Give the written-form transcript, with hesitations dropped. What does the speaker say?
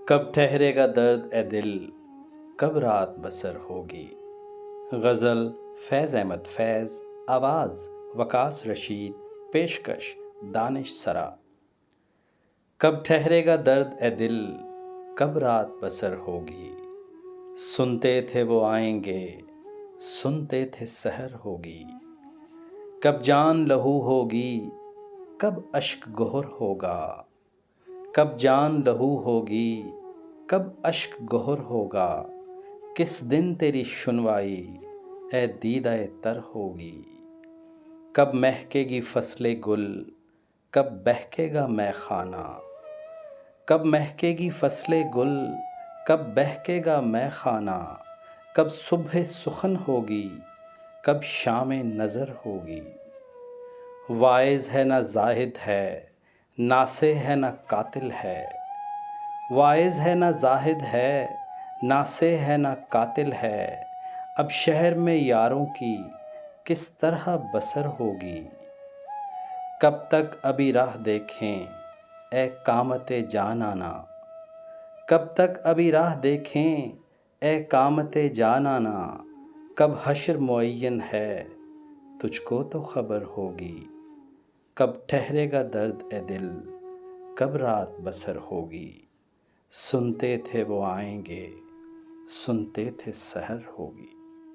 کب ٹھہرے گا درد اے دل، کب رات بسر ہوگی۔ غزل فیض احمد فیض، آواز وکاس رشید، پیشکش دانش سرا۔ کب ٹھہرے گا درد اے دل، کب رات بسر ہوگی۔ سنتے تھے وہ آئیں گے، سنتے تھے سحر ہوگی۔ کب جان لہو ہوگی، کب اشک گہر ہوگا۔ کب جان لہو ہوگی، کب اشک گہر ہوگا۔ کس دن تیری شنوائی اے دیدہ تر ہوگی۔ کب مہکے گی فصل گل، کب بہکے گا مے خانہ۔ کب مہکے گی فصل گل، کب بہکے گا مے خانہ۔ کب صبح سخن ہوگی، کب شام نظر ہوگی۔ واعظ ہے نہ زاہد ہے، ناصح ہے نہ قاتل ہے۔ واعظ ہے نہ زاہد ہے، ناصح ہے نہ قاتل ہے۔ اب شہر میں یاروں کی کس طرح بسر ہوگی۔ کب تک ابھی راہ دیکھیں اے قامت جانانہ۔ کب تک ابھی راہ دیکھیں اے قامت جانانہ۔ کب حشر معین ہے، تجھ کو تو خبر ہوگی۔ کب ٹھہرے گا درد اے دل، کب رات بسر ہوگی۔ سنتے تھے وہ آئیں گے، سنتے تھے سحر ہوگی۔